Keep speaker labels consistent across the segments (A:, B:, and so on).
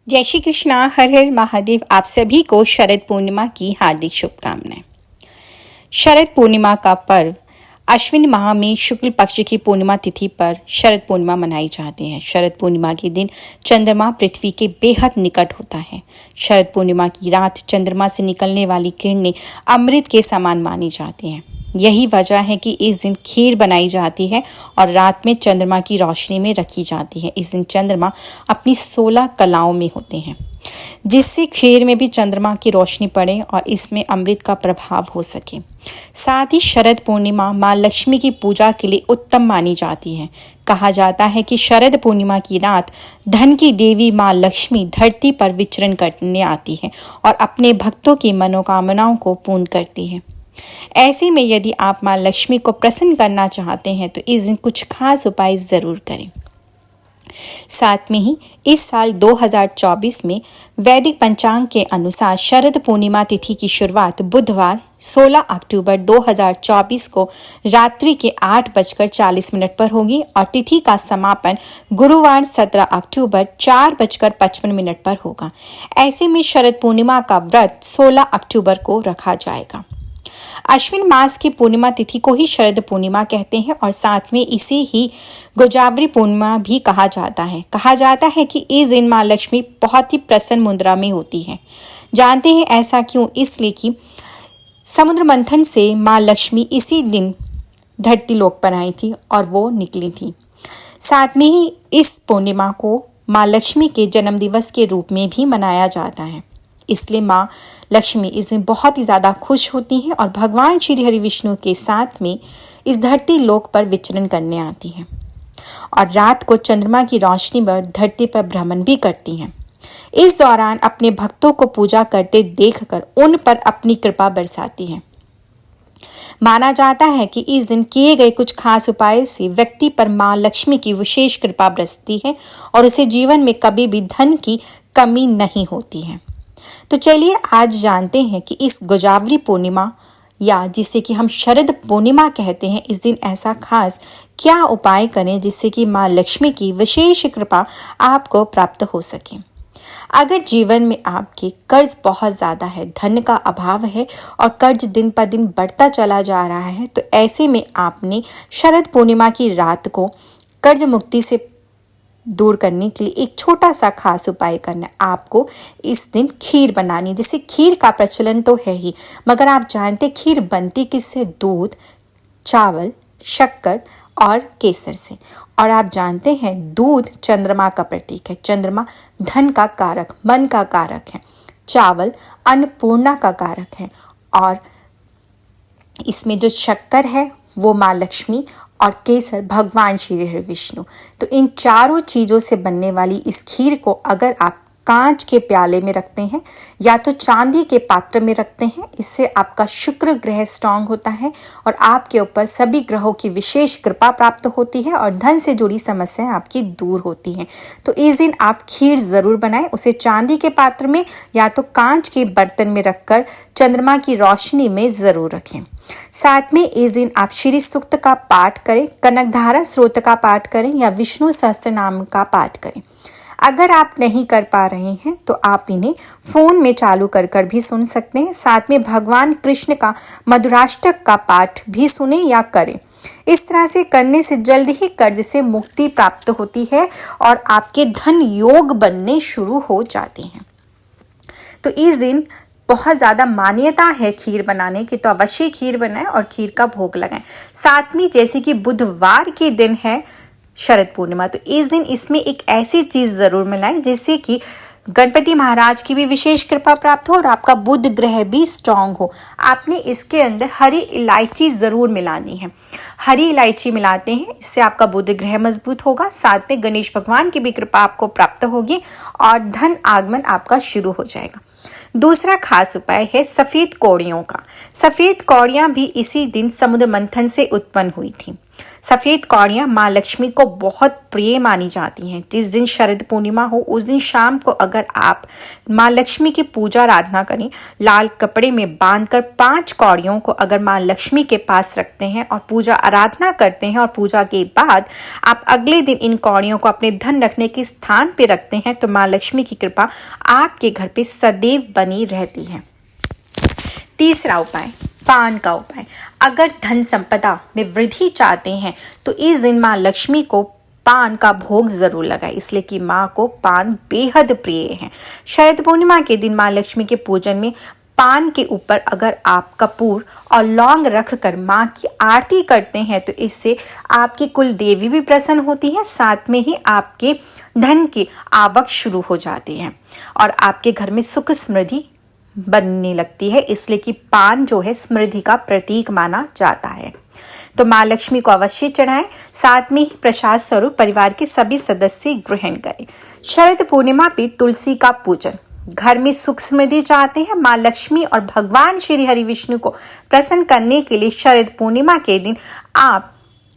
A: जय श्री कृष्णा, हर हर महादेव। आप सभी को शरद पूर्णिमा की हार्दिक शुभकामनाएं। शरद पूर्णिमा का पर्व अश्विन माह में शुक्ल पक्ष की पूर्णिमा तिथि पर शरद पूर्णिमा मनाई जाती है। शरद पूर्णिमा के दिन चंद्रमा पृथ्वी के बेहद निकट होता है। शरद पूर्णिमा की रात चंद्रमा से निकलने वाली किरणें अमृत के समान मानी जाती हैं। यही वजह है कि इस दिन खीर बनाई जाती है और रात में चंद्रमा की रोशनी में रखी जाती है। इस दिन चंद्रमा अपनी 16 कलाओं में होते हैं, जिससे खीर में भी चंद्रमा की रोशनी पड़े और इसमें अमृत का प्रभाव हो सके। साथ ही शरद पूर्णिमा माँ लक्ष्मी की पूजा के लिए उत्तम मानी जाती है। कहा जाता है कि शरद पूर्णिमा की रात धन की देवी माँ लक्ष्मी धरती पर विचरण करने आती है और अपने भक्तों की मनोकामनाओं को पूर्ण करती है। ऐसे में यदि आप माँ लक्ष्मी को प्रसन्न करना चाहते हैं तो इस दिन कुछ खास उपाय जरूर करें। साथ में ही इस साल 2024 में वैदिक पंचांग के अनुसार शरद पूर्णिमा तिथि की शुरुआत बुधवार 16 अक्टूबर 2024 को रात्रि के 8:40 पर होगी और तिथि का समापन गुरुवार 17 अक्टूबर 4:55 पर होगा। ऐसे में शरद पूर्णिमा का व्रत 16 अक्टूबर को रखा जाएगा। अश्विन मास की पूर्णिमा तिथि को ही शरद पूर्णिमा कहते हैं और साथ में इसे ही गोजावरी पूर्णिमा भी कहा जाता है। कहा जाता है कि इस दिन माँ लक्ष्मी बहुत ही प्रसन्न मुद्रा में होती है। जानते हैं ऐसा क्यों? इसलिए कि समुद्र मंथन से माँ लक्ष्मी इसी दिन धरती लोक पर आई थी और वो निकली थी। साथ में ही इस पूर्णिमा को माँ लक्ष्मी के जन्म दिवस के रूप में भी मनाया जाता है। इसलिए माँ लक्ष्मी इस दिन बहुत ही ज़्यादा खुश होती हैं और भगवान श्री हरि विष्णु के साथ में इस धरती लोक पर विचरण करने आती हैं और रात को चंद्रमा की रोशनी पर धरती पर भ्रमण भी करती हैं। इस दौरान अपने भक्तों को पूजा करते देखकर उन पर अपनी कृपा बरसाती हैं। माना जाता है कि इस दिन किए गए कुछ खास उपाय से व्यक्ति पर माँ लक्ष्मी की विशेष कृपा बरसती है और उसे जीवन में कभी भी धन की कमी नहीं होती है। तो चलिए आज जानते हैं कि इस गोजावरी पूर्णिमा या जिसे कि हम शरद पूर्णिमा कहते हैं, इस दिन ऐसा खास क्या उपाय करें जिससे कि माँ लक्ष्मी की विशेष कृपा आपको प्राप्त हो सके। अगर जीवन में आपके कर्ज बहुत ज़्यादा है, धन का अभाव है और कर्ज दिन पर दिन बढ़ता चला जा रहा है, तो ऐसे में आपने शरद पूर्णिमा की रात को कर्ज मुक्ति से दूर करने के लिए एक छोटा सा खास उपाय करना है। आपको इस दिन खीर बनानी है। जैसे खीर का प्रचलन तो है ही, मगर आप जानते खीर बनती किससे? दूध, चावल, शक्कर और केसर से। और आप जानते हैं दूध चंद्रमा का प्रतीक है। चंद्रमा धन का कारक, मन का कारक है। चावल अन्नपूर्णा का कारक है और इसमें जो शक्कर है वो माँ लक्ष्मी और केसर भगवान श्री हरि विष्णु। तो इन चारों चीज़ों से बनने वाली इस खीर को अगर आप कांच के प्याले में रखते हैं या तो चांदी के पात्र में रखते हैं, इससे आपका शुक्र ग्रह स्ट्रांग होता है और आपके ऊपर सभी ग्रहों की विशेष कृपा प्राप्त होती है और धन से जुड़ी समस्याएं आपकी दूर होती हैं। तो इस दिन आप खीर ज़रूर बनाएं। उसे चांदी के पात्र में या तो कांच के बर्तन में रखकर चंद्रमा की रोशनी में ज़रूर रखें। साथ में इस दिन आप श्री सूक्त का पाठ करें, कनकधारा स्रोत का पाठ करें या विष्णु सहस्त्र नाम का पाठ करें। अगर आप नहीं कर पा रहे हैं तो आप इन्हें फोन में चालू कर कर भी सुन सकते हैं। साथ में भगवान कृष्ण का मधुराष्टक का पाठ भी सुने या करें। इस तरह से करने से जल्द ही कर्ज से मुक्ति प्राप्त होती है और आपके धन योग बनने शुरू हो जाते हैं। तो इस दिन बहुत ज़्यादा मान्यता है खीर बनाने की, तो अवश्य खीर बनाएं और खीर का भोग लगाएं। साथ में जैसे कि बुधवार के दिन है शरद पूर्णिमा, तो इस दिन इसमें एक ऐसी चीज़ ज़रूर मिलाएं जिससे कि गणपति महाराज की भी विशेष कृपा प्राप्त हो और आपका बुध ग्रह भी स्ट्रांग हो। आपने इसके अंदर हरी इलायची ज़रूर मिलानी है। हरी इलायची मिलाते हैं, इससे आपका बुध ग्रह मजबूत होगा। साथ में गणेश भगवान की भी कृपा आपको प्राप्त होगी और धन आगमन आपका शुरू हो जाएगा। दूसरा खास उपाय है सफ़ेद कौड़ियों का। सफ़ेद कौड़ियाँ भी इसी दिन समुद्र मंथन से उत्पन्न हुई थी। सफ़ेद कौड़ियाँ माँ लक्ष्मी को बहुत प्रिय मानी जाती हैं। जिस दिन शरद पूर्णिमा हो उस दिन शाम को अगर आप माँ लक्ष्मी की पूजा आराधना करें, लाल कपड़े में बांधकर 5 कौड़ियों को अगर माँ लक्ष्मी के पास रखते हैं और पूजा आराधना करते हैं और पूजा के बाद आप अगले दिन इन कौड़ियों को अपने धन रखने के स्थान पर रखते हैं तो माँ लक्ष्मी की कृपा आपके घर पे सदैव बनी रहती है। तीसरा उपाय, पान का उपाय। अगर धन संपदा में वृद्धि चाहते हैं तो इस दिन माँ लक्ष्मी को पान का भोग जरूर लगाएं, इसलिए कि माँ को पान बेहद प्रिय है। शरद पूर्णिमा के दिन माँ लक्ष्मी के पूजन में पान के ऊपर अगर आप कपूर और लौंग रख कर माँ की आरती करते हैं तो इससे आपकी कुल देवी भी प्रसन्न होती है, साथ में ही आपके धन की आवक शुरू हो जाती है और आपके घर में सुख समृद्धि बनने लगती है, इसलिए कि पान जो है समृद्धि का प्रतीक माना जाता है। तो माँ लक्ष्मी को अवश्य चढ़ाएं, साथ में ही प्रसाद स्वरूप परिवार के सभी सदस्य ग्रहण करें। शरद पूर्णिमा पे तुलसी का पूजन। घर में सुख समृद्धि चाहते हैं माँ लक्ष्मी और भगवान श्री हरि विष्णु को प्रसन्न करने के लिए शरद पूर्णिमा के दिन आप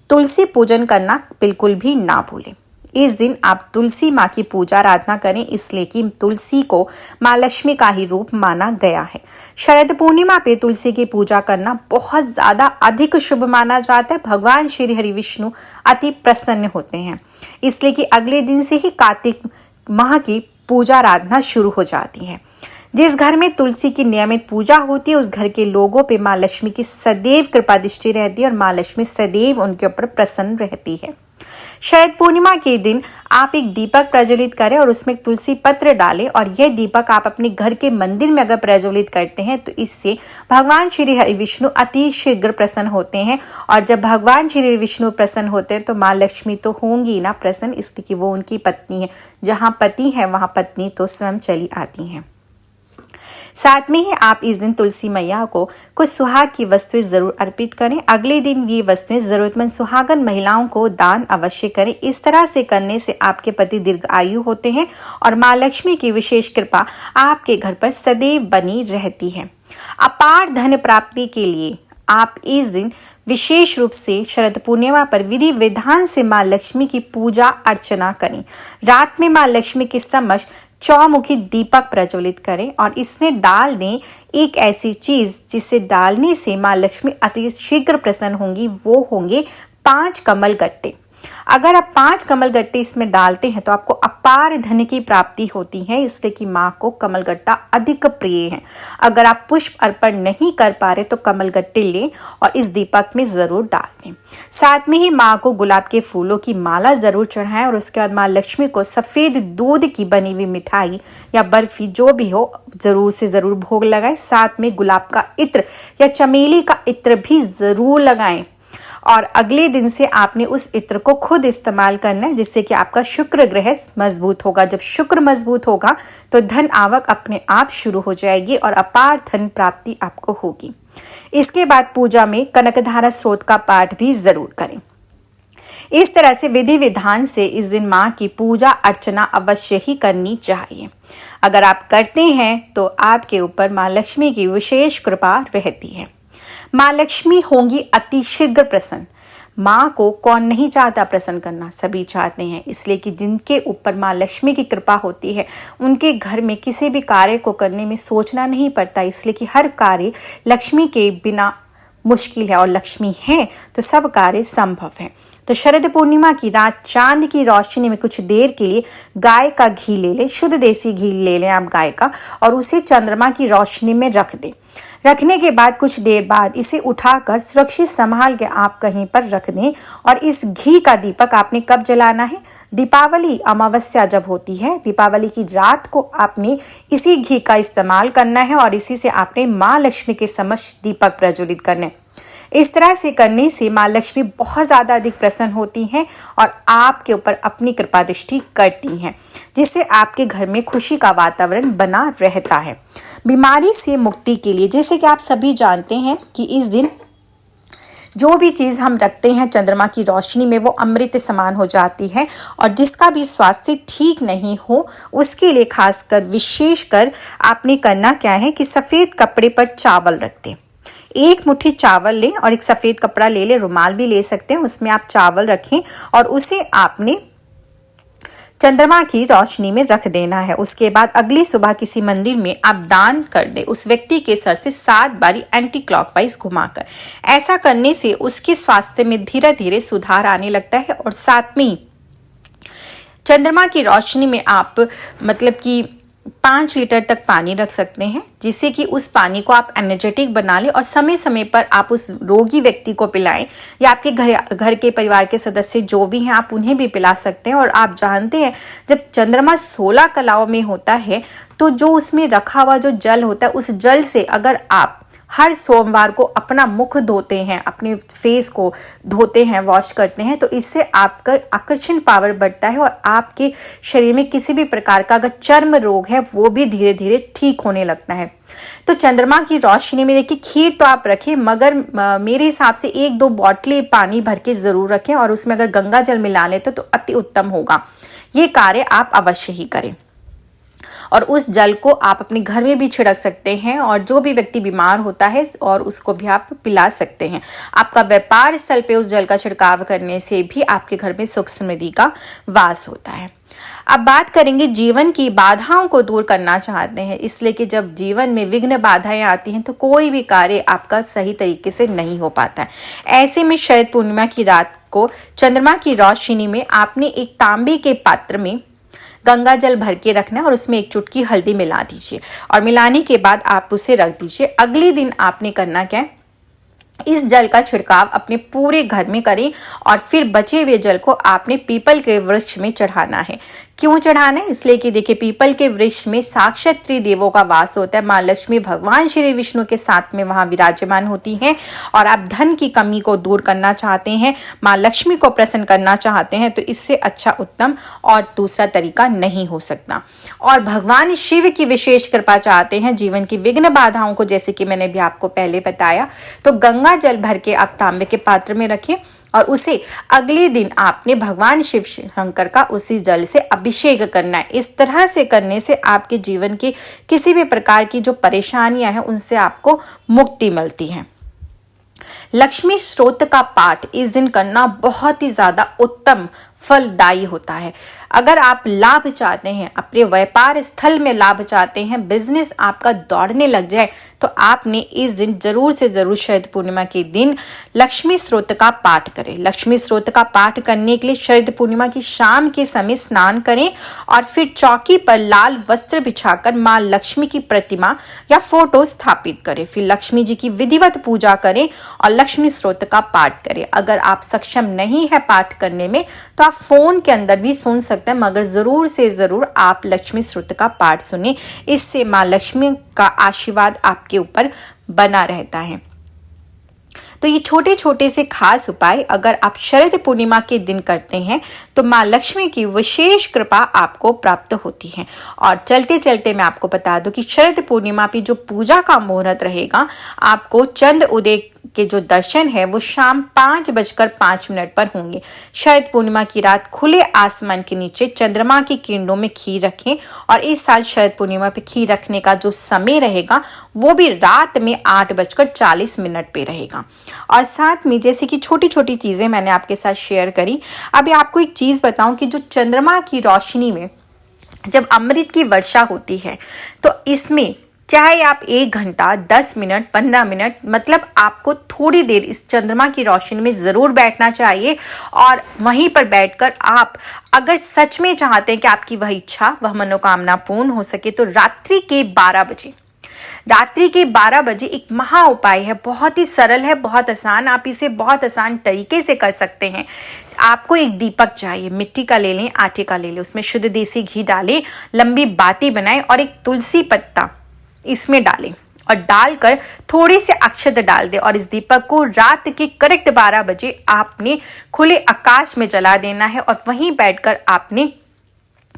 A: तुलसी पूजन करना बिल्कुल भी ना भूलें। इस दिन आप तुलसी माँ की पूजा आराधना करें, इसलिए कि तुलसी को माँ लक्ष्मी का ही रूप माना गया है। शरद पूर्णिमा पे तुलसी की पूजा करना बहुत ज़्यादा अधिक शुभ माना जाता है। भगवान श्री हरि विष्णु अति प्रसन्न होते हैं, इसलिए कि अगले दिन से ही कार्तिक माह की पूजा आराधना शुरू हो जाती है। जिस घर में तुलसी की नियमित पूजा होती है उस घर के लोगों पे माँ लक्ष्मी की सदैव कृपा दृष्टि रहती है और माँ लक्ष्मी सदैव उनके ऊपर प्रसन्न रहती है। शरद पूर्णिमा के दिन आप एक दीपक प्रज्वलित करें और उसमें तुलसी पत्र डालें और यह दीपक आप अपने घर के मंदिर में अगर प्रज्वलित करते हैं तो इससे भगवान श्री हरि विष्णु अति शीघ्र प्रसन्न होते हैं और जब भगवान श्री विष्णु प्रसन्न होते हैं तो माँ लक्ष्मी तो होंगी ना प्रसन्न, इसलिए कि वो उनकी पत्नी है। जहाँ पति है वहाँ पत्नी तो स्वयं चली आती हैं। साथ में ही आप इस दिन तुलसी मैया को कुछ सुहाग की वस्तुएं जरूर अर्पित करें। अगले दिन ये वस्तुएं जरूरतमंद सुहागन महिलाओं को दान अवश्य करें। इस तरह से करने से आपके पति दीर्घ आयु होते हैं और माँ लक्ष्मी की विशेष कृपा आपके घर पर सदैव बनी रहती है। अपार धन प्राप्ति के लिए आप इस दिन विशेष रूप से शरद पूर्णिमा पर विधि विधान से माँ लक्ष्मी की पूजा अर्चना करें। रात में माँ लक्ष्मी के समक्ष चौमुखी दीपक प्रज्वलित करें और इसमें डाल दें एक ऐसी चीज जिसे डालने से माँ लक्ष्मी अति शीघ्र प्रसन्न होंगी, वो होंगे 5 कमल गट्टे। अगर आप 5 कमल गट्टे इसमें डालते हैं तो आपको अपार धन की प्राप्ति होती है, इसलिए कि माँ को कमल गट्टा अधिक प्रिय है। अगर आप पुष्प अर्पण नहीं कर पा रहे तो कमल गट्टे लें और इस दीपक में जरूर डाल दें। साथ में ही माँ को गुलाब के फूलों की माला जरूर चढ़ाएं और उसके बाद माँ लक्ष्मी को सफेद दूध की बनी हुई मिठाई या बर्फी जो भी हो जरूर से जरूर भोग लगाएं। साथ में गुलाब का इत्र या चमेली का इत्र भी जरूर लगाएं और अगले दिन से आपने उस इत्र को खुद इस्तेमाल करना है, जिससे कि आपका शुक्र ग्रह मजबूत होगा। जब शुक्र मजबूत होगा तो धन आवक अपने आप शुरू हो जाएगी और अपार धन प्राप्ति आपको होगी। इसके बाद पूजा में कनकधारा स्रोत का पाठ भी जरूर करें। इस तरह से विधि विधान से इस दिन माँ की पूजा अर्चना अवश्य ही करनी चाहिए। अगर आप करते हैं तो आपके ऊपर माँ लक्ष्मी की विशेष कृपा रहती है। माँ लक्ष्मी होंगी अति शीघ्र प्रसन्न। माँ को कौन नहीं चाहता प्रसन्न करना, सभी चाहते हैं, इसलिए कि जिनके ऊपर माँ लक्ष्मी की कृपा होती है उनके घर में किसी भी कार्य को करने में सोचना नहीं पड़ता, इसलिए कि हर कार्य लक्ष्मी के बिना मुश्किल है और लक्ष्मी है तो सब कार्य संभव है। तो शरद पूर्णिमा की रात चांद की रोशनी में कुछ देर के लिए गाय का घी ले लें, शुद्ध देसी घी ले लें आप गाय का, और उसे चंद्रमा की रोशनी में रख दें। रखने के बाद कुछ देर बाद इसे उठाकर सुरक्षित संभाल के आप कहीं पर रख दें। और इस घी का दीपक आपने कब जलाना है? दीपावली अमावस्या जब होती है, दीपावली की रात को आपने इसी घी का इस्तेमाल करना है और इसी से आपने माँ लक्ष्मी के समक्ष दीपक प्रज्वलित करने। इस तरह से करने से माँ लक्ष्मी बहुत ज़्यादा अधिक प्रसन्न होती हैं और आपके ऊपर अपनी कृपा दृष्टि करती हैं, जिससे आपके घर में खुशी का वातावरण बना रहता है। बीमारी से मुक्ति के लिए, जैसे कि आप सभी जानते हैं कि इस दिन जो भी चीज़ हम रखते हैं चंद्रमा की रोशनी में वो अमृत समान हो जाती है, और जिसका भी स्वास्थ्य ठीक नहीं हो उसके लिए खासकर विशेषकर आपने करना क्या है कि सफ़ेद कपड़े पर चावल रख दें। एक मुट्ठी चावल लें और एक सफ़ेद कपड़ा ले लें, रुमाल भी ले सकते हैं, उसमें आप चावल रखें और उसे आपने चंद्रमा की रोशनी में रख देना है। उसके बाद अगली सुबह किसी मंदिर में आप दान कर दें, उस व्यक्ति के सर से 7 बारी एंटी क्लॉकवाइज घुमाकर। ऐसा करने से उसके स्वास्थ्य में धीरे धीरे सुधार आने लगता है। और साथ में चंद्रमा की रोशनी में आप मतलब कि 5 लीटर तक पानी रख सकते हैं, जिससे कि उस पानी को आप एनर्जेटिक बना लें और समय समय पर आप उस रोगी व्यक्ति को पिलाएं या आपके घर के परिवार के सदस्य जो भी हैं आप उन्हें भी पिला सकते हैं। और आप जानते हैं जब चंद्रमा 16 कलाओं में होता है तो जो उसमें रखा हुआ जो जल होता है, उस जल से अगर आप हर सोमवार को अपना मुख धोते हैं, अपने फेस को धोते हैं, वॉश करते हैं, तो इससे आपका आकर्षण पावर बढ़ता है और आपके शरीर में किसी भी प्रकार का अगर चर्म रोग है वो भी धीरे धीरे ठीक होने लगता है। तो चंद्रमा की रोशनी में देखिए खीर तो आप रखें, मगर मेरे हिसाब से 1-2 बॉटलें पानी भर के जरूर रखें और उसमें अगर गंगा जल मिला लें तो अति उत्तम होगा। ये कार्य आप अवश्य ही करें। और उस जल को आप अपने घर में भी छिड़क सकते हैं और जो भी व्यक्ति बीमार होता है और उसको भी आप पिला सकते हैं। आपका व्यापार स्थल पे उस जल का छिड़काव करने से भी आपके घर में सुख समृद्धि का वास होता है। अब बात करेंगे जीवन की बाधाओं को दूर करना चाहते हैं, इसलिए कि जब जीवन में विघ्न बाधाएं आती हैं तो कोई भी कार्य आपका सही तरीके से नहीं हो पाता है। ऐसे में शरद पूर्णिमा की रात को चंद्रमा की रोशनी में आपने एक तांबे के पात्र में गंगा जल भर के रखना है और उसमें 1 चुटकी हल्दी मिला दीजिए और मिलाने के बाद आप उसे रख दीजिए। अगले दिन आपने करना क्या है, इस जल का छिड़काव अपने पूरे घर में करें और फिर बचे हुए जल को आपने पीपल के वृक्ष में चढ़ाना है। क्यों चढ़ाना है? इसलिए कि देखिए पीपल के वृक्ष में साक्षात त्रिदेवों का वास होता है। माँ लक्ष्मी भगवान श्री विष्णु के साथ में वहां विराजमान होती हैं और आप धन की कमी को दूर करना चाहते हैं, माँ लक्ष्मी को प्रसन्न करना चाहते हैं, तो इससे अच्छा उत्तम और दूसरा तरीका नहीं हो सकता। और भगवान शिव की विशेष कृपा चाहते हैं जीवन की विघ्न बाधाओं को, जैसे कि मैंने भी आपको पहले बताया, तो गंगा जल भर के आप तांबे के पात्र में रखें और उसे अगले दिन आपने भगवान शिव शंकर का उसी जल से अभिषेक करना है। इस तरह से करने से आपके जीवन की किसी भी प्रकार की जो परेशानियां हैं उनसे आपको मुक्ति मिलती है। लक्ष्मी स्तोत्र का पाठ इस दिन करना बहुत ही ज्यादा उत्तम फलदायी होता है। अगर आप लाभ चाहते हैं, अपने व्यापार स्थल में लाभ चाहते हैं, बिजनेस आपका दौड़ने लग जाए, तो आपने इस दिन जरूर से जरूर शरद पूर्णिमा के दिन लक्ष्मी स्तोत्र का पाठ करें। लक्ष्मी स्तोत्र का पाठ करने के लिए शरद पूर्णिमा की शाम के समय स्नान करें और फिर चौकी पर लाल वस्त्र बिछाकर माँ लक्ष्मी की प्रतिमा या फोटो स्थापित करें। फिर लक्ष्मी जी की विधिवत पूजा करें और लक्ष्मी स्तोत्र का पाठ करें। अगर आप सक्षम नहीं है पाठ करने में तो आप फोन के अंदर भी सुन सकते हैं, मगर जरूर से जरूर आप लक्ष्मी स्तोत्र का पाठ सुने। इससे माँ लक्ष्मी का आशीर्वाद आपके ऊपर बना रहता है। तो ये छोटे छोटे से खास उपाय अगर आप शरद पूर्णिमा के दिन करते हैं तो माँ लक्ष्मी की विशेष कृपा आपको प्राप्त होती है। और चलते चलते मैं आपको बता दूं कि शरद पूर्णिमा पे जो पूजा का मुहूर्त रहेगा, आपको चंद्र उदय के जो दर्शन है वो शाम 5:05 पर होंगे। शरद पूर्णिमा की रात खुले आसमान के नीचे चंद्रमा की किरणों में खीर रखें और इस साल शरद पूर्णिमा पे खीर रखने का जो समय रहेगा वो भी रात में 8:40 पे रहेगा। और साथ में जैसे कि छोटी छोटी चीजें मैंने आपके साथ शेयर करी, अभी आपको एक चीज बताऊं कि जो चंद्रमा की रोशनी में जब अमृत की वर्षा होती है तो इसमें चाहे आप 1 घंटा, 10 मिनट, 15 मिनट, मतलब आपको थोड़ी देर इस चंद्रमा की रोशनी में जरूर बैठना चाहिए। और वहीं पर बैठकर आप अगर सच में चाहते हैं कि आपकी वह इच्छा, वह मनोकामना पूर्ण हो सके, तो रात्रि के 12 बजे एक महा उपाय है, बहुत ही सरल है, बहुत आसान, आप इसे बहुत आसान तरीके से कर सकते हैं। आपको एक दीपक चाहिए, मिट्टी का ले लें, आटे का ले लें, उसमें शुद्ध देसी घी डालें, लंबी बाती बनाएं और एक तुलसी पत्ता इसमें डालें और डालकर थोड़ी से अक्षत डाल दें और इस दीपक को रात के करेक्ट 12 बजे आपने खुले आकाश में जला देना है। और वहीं बैठकर आपने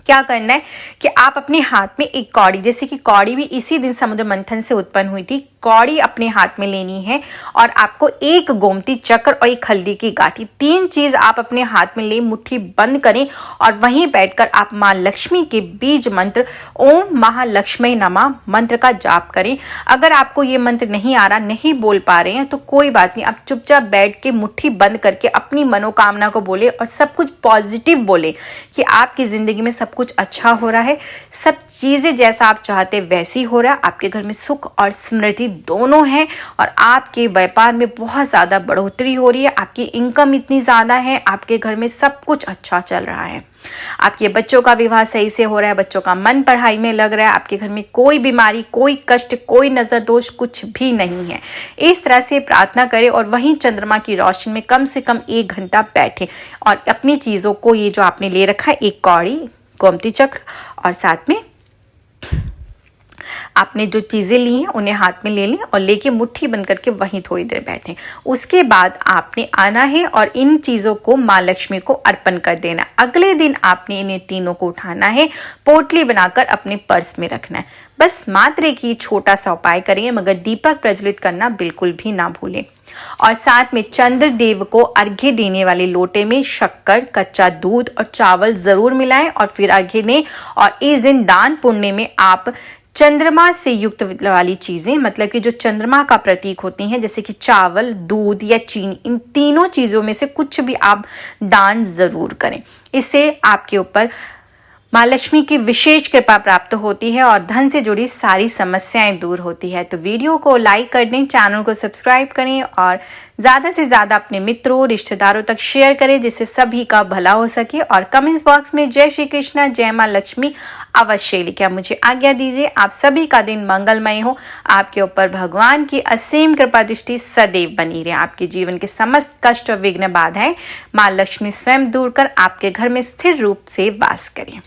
A: क्या करना है कि आप अपने हाथ में एक कौड़ी, जैसे कि कौड़ी भी इसी दिन समुद्र मंथन से उत्पन्न हुई थी, कौड़ी अपने हाथ में लेनी है और आपको एक गोमती चक्र और एक हल्दी की गांठी, 3 चीज आप अपने हाथ में ले मुट्ठी बंद करें और वहीं बैठकर आप मां लक्ष्मी के बीज मंत्र ओम महालक्ष्मी नमः मंत्र का जाप करें। अगर आपको ये मंत्र नहीं आ रहा, नहीं बोल पा रहे हैं तो कोई बात नहीं, आप चुपचाप बैठ के मुट्ठी बंद करके अपनी मनोकामना को बोले और सब कुछ पॉजिटिव बोले कि आपकी जिंदगी में सब कुछ अच्छा हो रहा है, सब चीजें जैसा आप चाहते वैसी हो रहा है, आपके घर में सुख और समृद्धि दोनों हैं और आपके व्यापार में बहुत ज्यादा बढ़ोतरी हो रही है, आपकी इनकम इतनी ज्यादा है, आपके घर में सब कुछ अच्छा चल रहा है, आपके बच्चों का विवाह सही से हो रहा है, बच्चों का मन पढ़ाई में लग रहा है, आपके घर में कोई बीमारी, कोई कष्ट, कोई नजर दोष कुछ भी नहीं है। इस तरह से प्रार्थना करें और वहीं चंद्रमा की रोशनी में कम से कम 1 घंटा बैठे और अपनी चीजों को, ये जो आपने ले रखा है, एक कौड़ी, गोमती चक्र और साथ में आपने जो चीज़ें ली हैं उन्हें हाथ में ले लें और लेके मुट्ठी बंद करके वहीं थोड़ी देर बैठें। उसके बाद आपने आना है और इन चीज़ों को माँ लक्ष्मी को अर्पण कर देना। अगले दिन आपने इन्हें तीनों को उठाना है, पोटली बनाकर अपने पर्स में रखना है। बस मात्र एक छोटा सा उपाय करें, मगर दीपक प्रज्वलित करना बिल्कुल भी ना भूलें। और साथ में चंद्रदेव को अर्घ्य देने वाले लोटे में शक्कर, कच्चा दूध और चावल जरूर मिलाएं और फिर अर्घ्य दें। और इस दिन दान पुण्य में आप चंद्रमा से युक्त वाली चीजें, मतलब कि जो चंद्रमा का प्रतीक होती हैं, जैसे कि चावल, दूध या चीनी, इन तीनों चीजों में से कुछ भी आप दान जरूर करें। इससे आपके ऊपर माँ लक्ष्मी की विशेष कृपा प्राप्त होती है और धन से जुड़ी सारी समस्याएं दूर होती है। तो वीडियो को लाइक कर दें, चैनल को सब्सक्राइब करें और ज़्यादा से ज़्यादा अपने मित्रों, रिश्तेदारों तक शेयर करें जिससे सभी का भला हो सके। और कमेंट्स बॉक्स में जय श्री कृष्णा, जय माँ लक्ष्मी अवश्य लिखें। मुझे आज्ञा दीजिए। आप सभी का दिन मंगलमय हो, आपके ऊपर भगवान की असीम कृपा दृष्टि सदैव बनी रहे। आपके जीवन के समस्त कष्ट और विघ्न बाधाएं माँ लक्ष्मी स्वयं दूर कर आपके घर में स्थिर रूप से वास करें।